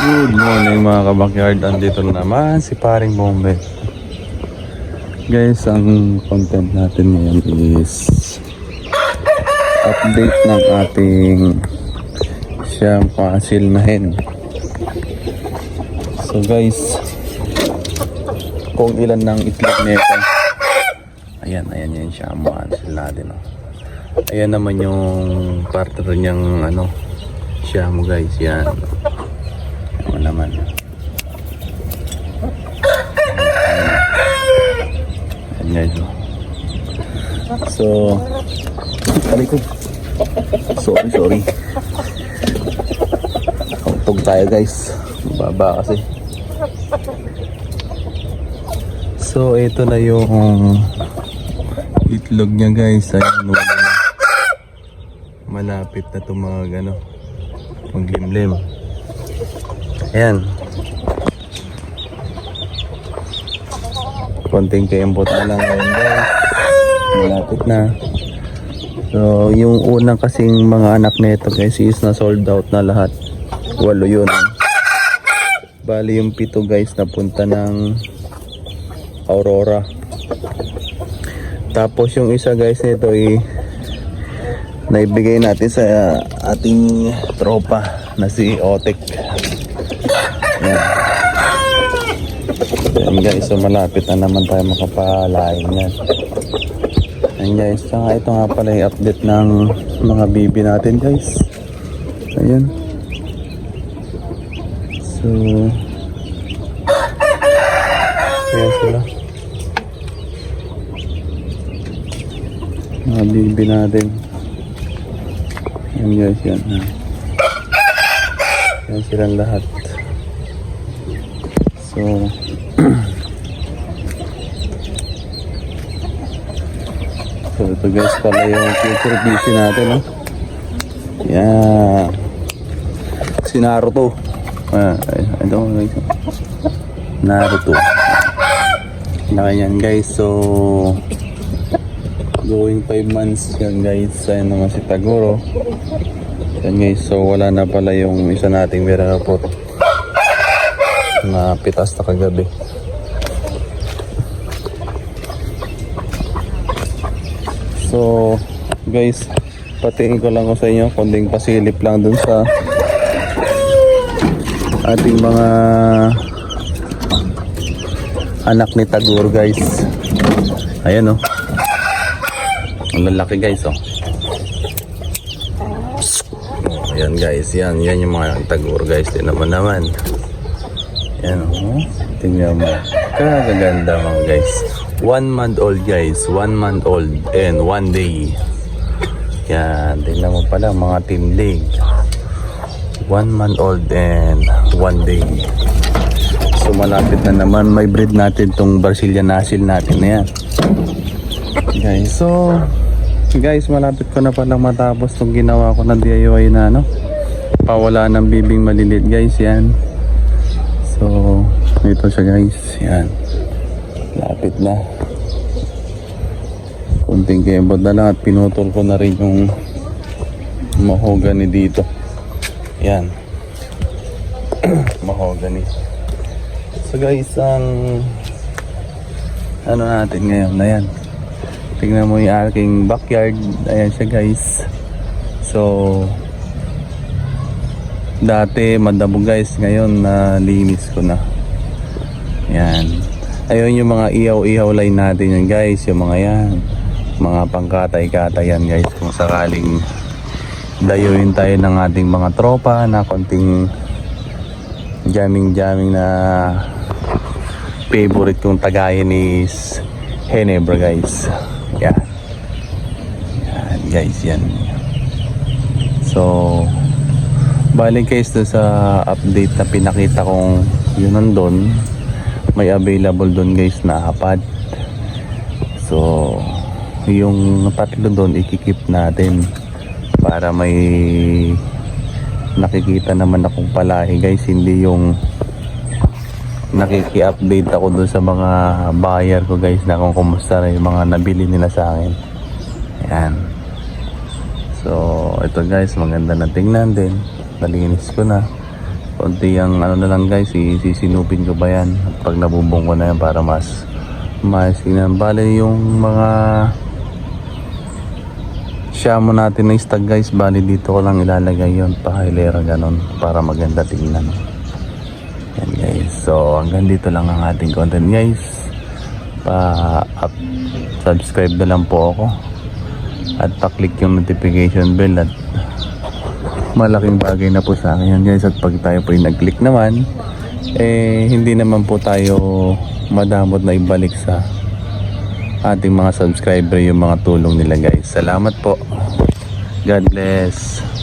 Good morning mga kabakyard. Andito na naman si paring Bombe. Guys, ang content natin ngayon is update ng ating siyang pasil na hen. So guys, kung ilan ng itlog nito. Ayan yan siya ang pasil natin. Ayan naman yung partner niyang siya mo guys. Yan naman. Ayan guys. So talikod. Sorry. Kautog tayo guys. Baba kasi. So ito na yung itlog niya guys. Ayan, wala na. Malapit na tumag maglimlim. Ayan. Konting kembot na lang ngayon guys. Malapit na. So yung unang kasing mga anak nito guys is na sold out na lahat. 8 yun. Bali yung 7 guys napunta ng Aurora. Tapos yung isa guys nito naibigay natin sa ating tropa na si Otek. Ayan guys, so malapit na naman tayo makapalain yan. Ayan guys, saka ito nga pala yung update ng mga bibi natin guys. Ayan. So ayan sila, mga bibi natin. Ayan guys, yan. Ayan silang lahat. So ito guys pala yung future busy natin, yeah, si Naruto. Naruto na yan guys. So going 5 months yan guys. Ayan naman si Taguro. Yan guys, so wala na pala yung isa nating Veracruz na pitas na kagabi. So guys, patingin ko lang ko sa inyo, konting pasilip lang dun sa ating mga anak ni Tagur guys. Ayan ang lalaki guys. Ayan guys, yan yung mga Tagur guys. Tingnan naman. Yan tingnan mo, kagaganda mga guys. 1 month old guys, 1 month old and 1 day. Yan, tingnan mo pala mga team leg. 1 month old and 1 day. So malapit na naman may breed natin tong Brazilian Asil natin na yan guys. So guys, malapit ko na pala matapos tong ginawa ko na DIY na pawala ng bibing malilit guys. Yan. So ito siya guys. Yan. Lapit na. Kunting kembot na lang at pinutol ko na rin yung mahogany dito. Yan. Mahogany. So guys, ang natin ngayon na yan. Tingnan mo yung aking backyard. Ayan siya guys. So dati madamo guys, ngayon linis ko na. Yan. Ayun yung mga ihaw-ihaw line natin yan guys. Yung mga yan, mga pangkatay-katay yan guys. Kung sakaling dayuin tayo ng ating mga tropa na konting jamming na favorite kong tagayin is Henebra guys. Yan guys, yan. So balik guys doon sa update na pinakita kong yun nandun, may available doon guys na hapad. So yung tatlo doon ikikip natin para may nakikita naman akong palahi guys, hindi yung nakiki-update ako doon sa mga buyer ko guys na kung kumusta na yung mga nabili nila sa akin. Yan. So ito guys, maganda na tingnan din. Nalinis ko na. konti ang ano na lang guys, sisinupin ko ba yan pag nabubong ko na yan para mas tingnan. Bale yung mga shamo natin na stag guys, bali dito ko lang ilalagay yon pa hilera ganon para maganda tingnan. Yan guys, so hanggang dito lang ang ating content guys. Subscribe na lang po ako at pa-click yung notification bell at malaking bagay na po sa akin yan guys. At pag tayo po yung nag-click naman, hindi naman po tayo madamot na ibalik sa ating mga subscriber yung mga tulong nila guys. Salamat po. God bless.